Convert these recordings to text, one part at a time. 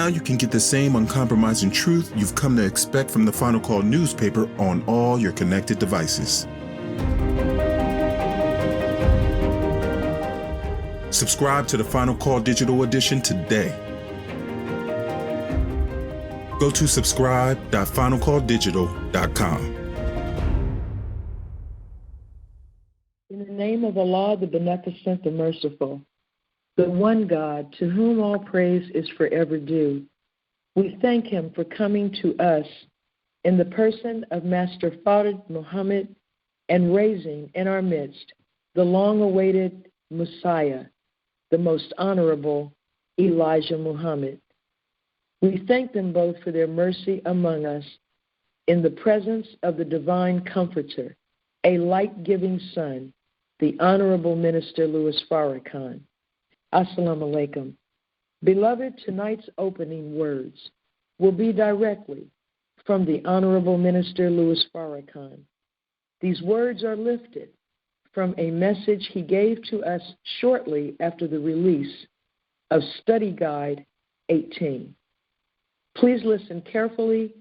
Now you can get the same uncompromising truth you've come to expect from the Final Call newspaper on all your connected devices. Subscribe to the Final Call Digital Edition today. Go to subscribe.finalcalldigital.com. In the name of Allah, the Beneficent, the Merciful, the one God to whom all praise is forever due, we thank him for coming to us in the person of Master Fard Muhammad and raising in our midst the long-awaited Messiah, the most honorable Elijah Muhammad. We thank them both for their mercy among us in the presence of the divine comforter, a light-giving son, the Honorable Minister Louis Farrakhan. Assalamu alaikum. Beloved, tonight's opening words will be directly from the Honorable Minister Louis Farrakhan. These words are lifted from a message he gave to us shortly after the release of Study Guide 18. Please listen carefully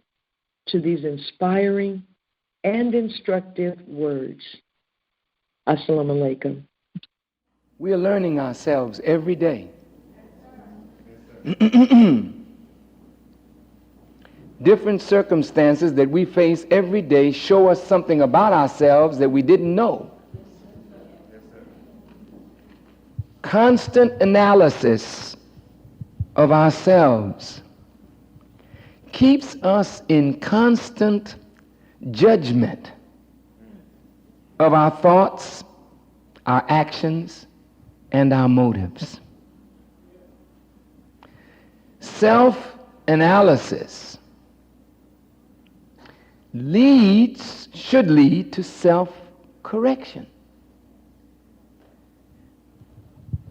to these inspiring and instructive words. Assalamu alaikum. We are learning ourselves every day. Different circumstances that we face every day show us something about ourselves that we didn't know. Constant analysis of ourselves keeps us in constant judgment of our thoughts, our actions, and our motives. Self-analysis should lead to self-correction.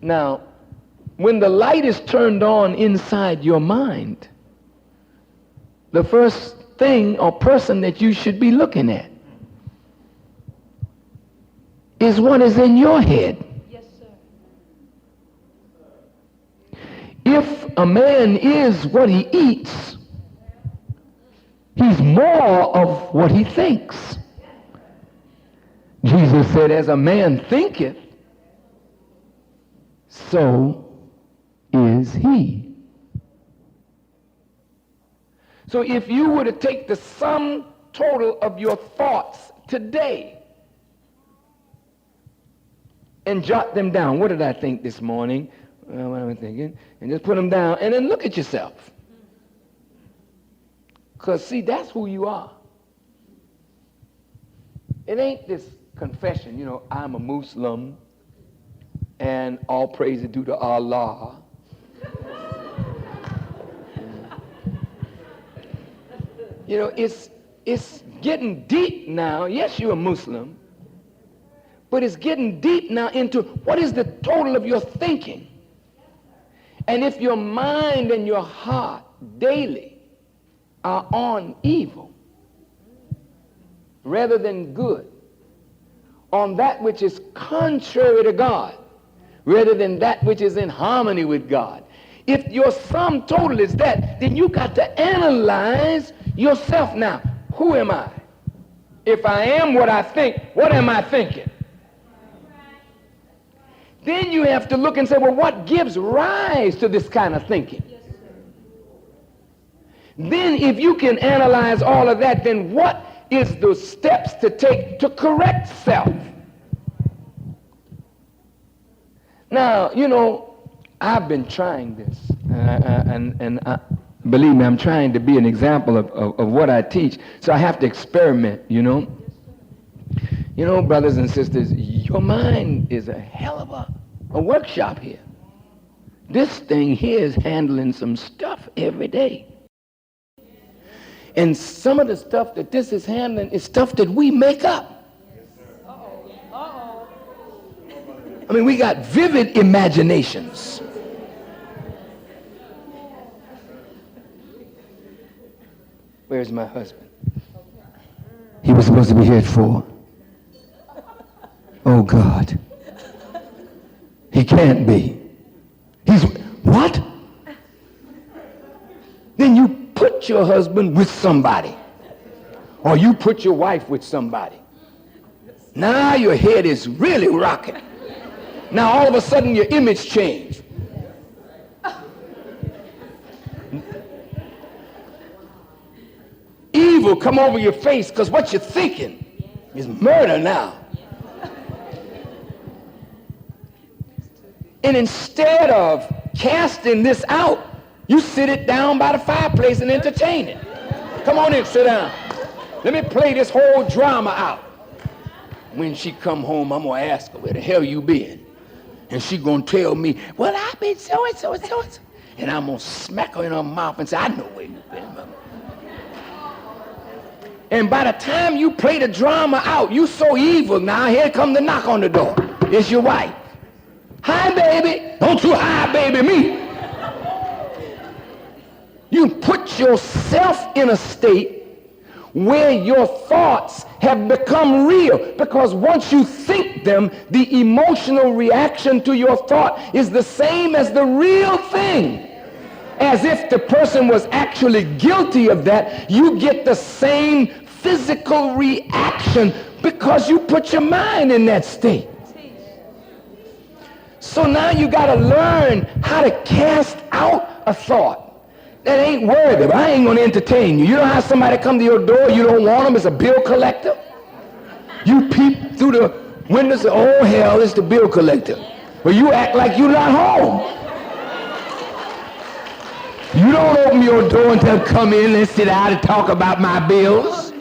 Now, when the light is turned on inside your mind, the first thing or person that you should be looking at is what is in your head. Yes, sir. If a man is what he eats, he's more of what he thinks. Jesus said, as a man thinketh, so is he. So if you were to take the sum total of your thoughts today and jot them down. What did I think this morning? What am I thinking? And just put them down and then look at yourself. Because, see, that's who you are. It ain't this confession, I'm a Muslim and all praise is due to Allah. It's getting deep now. Yes, you're a Muslim. But it's getting deep now into what is the total of your thinking. And if your mind and your heart daily are on evil rather than good, on that which is contrary to God rather than that which is in harmony with God, if your sum total is that, then you got to analyze yourself now. Who am I? If I am what I think, what am I thinking? Then you have to look and say, well, what gives rise to this kind of thinking? Yes, then if you can analyze all of that, then what is the steps to take to correct self? Now, I've been trying this, and believe me, I'm trying to be an example of what I teach, so I have to experiment, brothers and sisters, your mind is a hell of a workshop here. This thing here is handling some stuff every day. And some of the stuff that this is handling is stuff that we make up. I mean, we got vivid imaginations. Where's my husband? He was supposed to be here at 4. Oh, God. He can't be. He's, what? put your husband with somebody, or you put your wife with somebody. Now your head is really rocking. Now all of a sudden your image changed. Evil come over your face because what you're thinking is murder now. And instead of casting this out, you sit it down by the fireplace and entertain it. Come on in, sit down. Let me play this whole drama out. When she come home, I'm going to ask her, where the hell you been? And she going to tell me, well, I've been so-and-so and so-and-so. And I'm going to smack her in her mouth and say, I know where you been, mama. And by the time you play the drama out, you so evil now, here come the knock on the door. It's your wife. Hi, baby. Don't you hi, baby, me. You put yourself in a state where your thoughts have become real, because once you think them, the emotional reaction to your thought is the same as the real thing. As if the person was actually guilty of that, you get the same physical reaction because you put your mind in that state. So now you got to learn how to cast out a thought that ain't worthy. I ain't going to entertain you. You know how somebody come to your door, you don't want them, it's a bill collector? You peep through the windows and oh hell, it's the bill collector. But you act like you're not home. You don't open your door and tell them, come in and sit down and talk about my bills.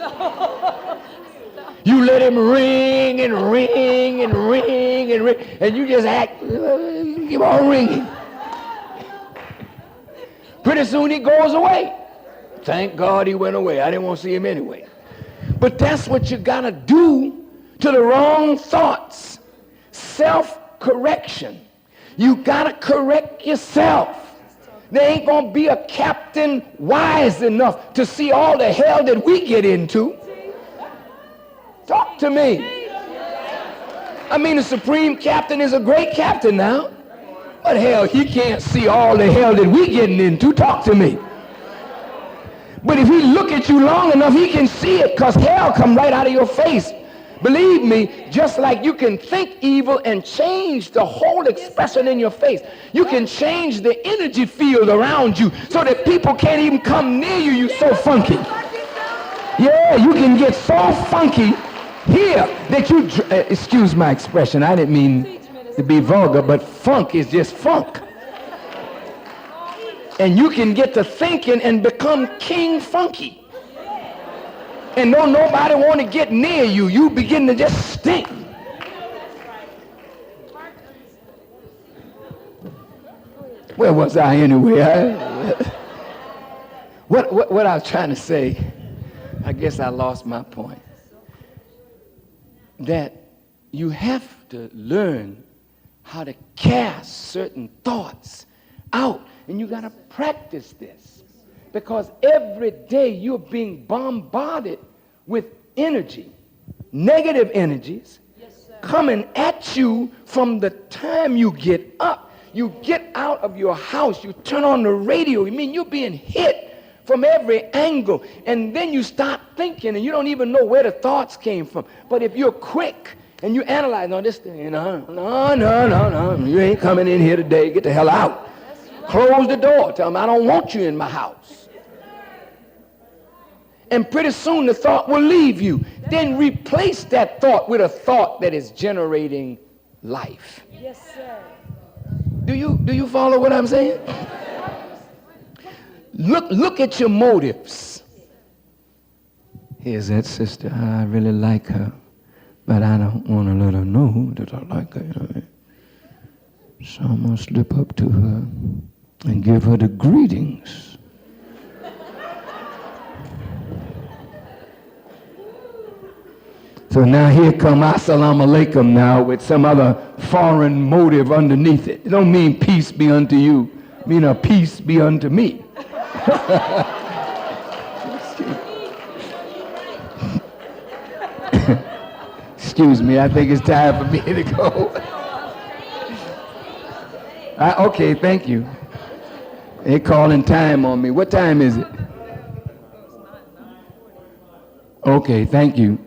You let him ring and ring and ring and ring, and you just act, keep on ringing. Pretty soon he goes away. Thank God he went away. I didn't want to see him anyway. But that's what you got to do to the wrong thoughts. Self-correction. You got to correct yourself. There ain't going to be a captain wise enough to see all the hell that we get into. Talk to me. I mean, the supreme captain is a great captain now. But hell, he can't see all the hell that we getting into. Talk to me. But if he look at you long enough, he can see it, because hell come right out of your face. Believe me, just like you can think evil and change the whole expression in your face, you can change the energy field around you so that people can't even come near you. You're so funky. Yeah, you can get so funky here that you, excuse my expression, I didn't mean to be vulgar, but funk is just funk. And you can get to thinking and become King Funky. And don't nobody want to get near you. You begin to just stink. Where was I anyway? What I was trying to say, I guess I lost my point. That you have to learn how to cast certain thoughts out. And you got to practice this. Because every day you're being bombarded with energy, negative energies, coming at you from the time you get up. You get out of your house, you turn on the radio. I mean, you're being hit from every angle. And then you start thinking, and you don't even know where the thoughts came from. But if you're quick and you analyze, no, this thing, no, you ain't coming in here today. Get the hell out. Close the door. Tell them, I don't want you in my house. And pretty soon the thought will leave you. Then replace that thought with a thought that is generating life. Yes, sir. Do you follow what I'm saying? Look at your motives. Here's that sister. I really like her, but I don't want to let her know that I like her. So I'm going to slip up to her and give her the greetings. So now here come Assalamu alaikum now with some other foreign motive underneath it. It don't mean peace be unto you. It mean a peace be unto me. Excuse me, I think it's time for me to go. Okay, thank you. They're calling time on me. What time is it? Okay, thank you.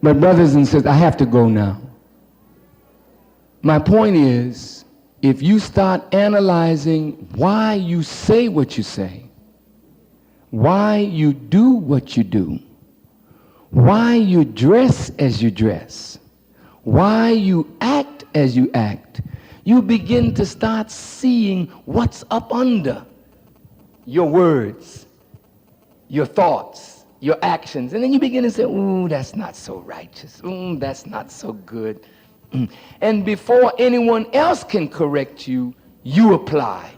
But brothers and sisters, I have to go now. My point is, if you start analyzing why you say what you say, why you do what you do, why you dress as you dress, why you act as you act, you begin to start seeing what's up under your words, your thoughts, your actions. And then you begin to say, ooh, that's not so righteous. Ooh, that's not so good. And before anyone else can correct you, you apply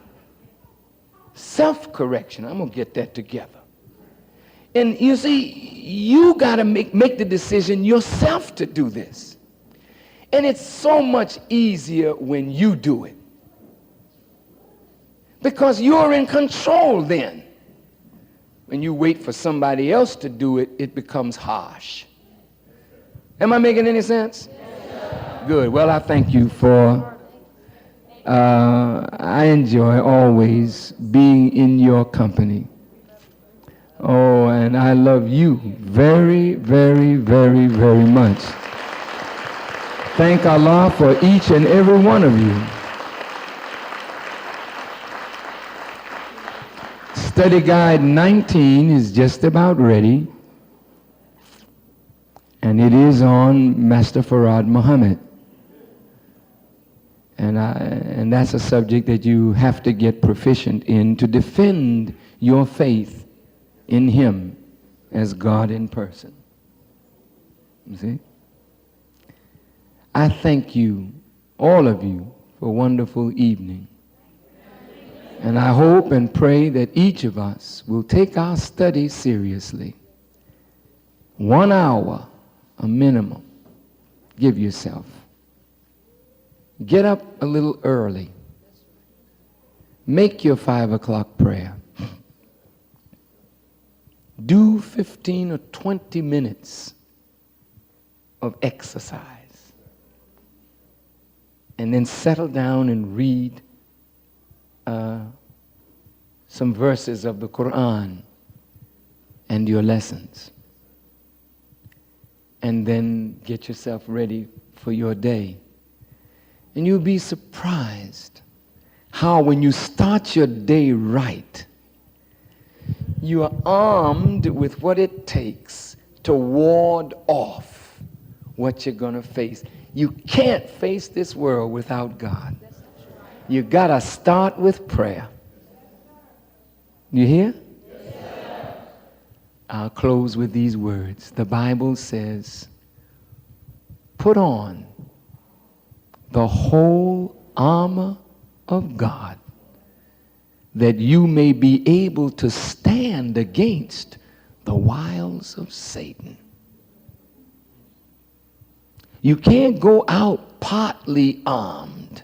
self-correction. I'm going to get that together. And you see, you got to make the decision yourself to do this. And it's so much easier when you do it, because you're in control then. When you wait for somebody else to do it, it becomes harsh. Am I making any sense? Good. Well, I thank you for, I enjoy always being in your company. Oh, and I love you very, very, very, very much. Thank Allah for each and every one of you. Study Guide 19 is just about ready, and it is on Master Farad Muhammad. And that's a subject that you have to get proficient in to defend your faith in him as God in person. You see? I thank you, all of you, for a wonderful evening. And I hope and pray that each of us will take our study seriously. 1 hour, a minimum. Give yourself. Get up a little early. Make your 5 o'clock prayer. Do 15 or 20 minutes of exercise. And then settle down and read some verses of the Quran and your lessons. And then get yourself ready for your day. And you'll be surprised how when you start your day right, you are armed with what it takes to ward off what you're going to face. You can't face this world without God. You got to start with prayer. You hear? Yes. I'll close with these words. The Bible says, put on the whole armor of God, that you may be able to stand against the wiles of Satan. You can't go out partly armed.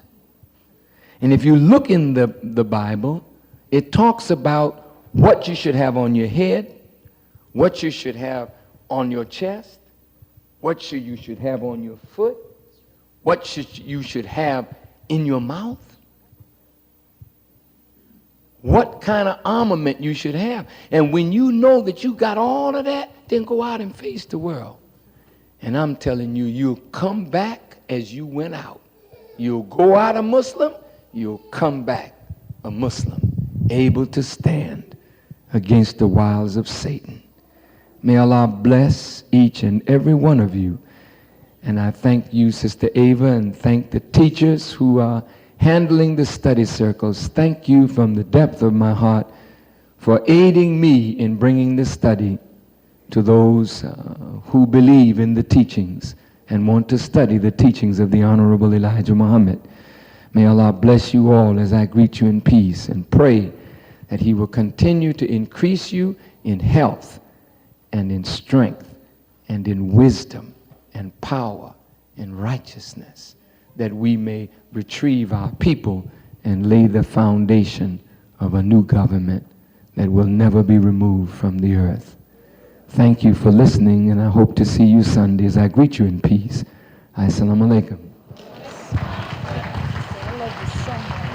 And if you look in the Bible, it talks about what you should have on your head, what you should have on your chest, what you should have on your foot, what you should have in your mouth, what kind of armament you should have. And when you know that you got all of that, then go out and face the world. And I'm telling you, you'll come back as you went out. You'll go out a Muslim, you'll come back a Muslim, able to stand against the wiles of Satan. May Allah bless each and every one of you. And I thank you, Sister Ava, and thank the teachers who are handling the study circles. Thank you from the depth of my heart for aiding me in bringing the study to those who believe in the teachings and want to study the teachings of the Honorable Elijah Muhammad. May Allah bless you all as I greet you in peace and pray that He will continue to increase you in health and in strength and in wisdom and power and righteousness, that we may retrieve our people and lay the foundation of a new government that will never be removed from the earth. Thank you for listening, and I hope to see you Sunday as I greet you in peace. Assalamu alaikum. I love you so much.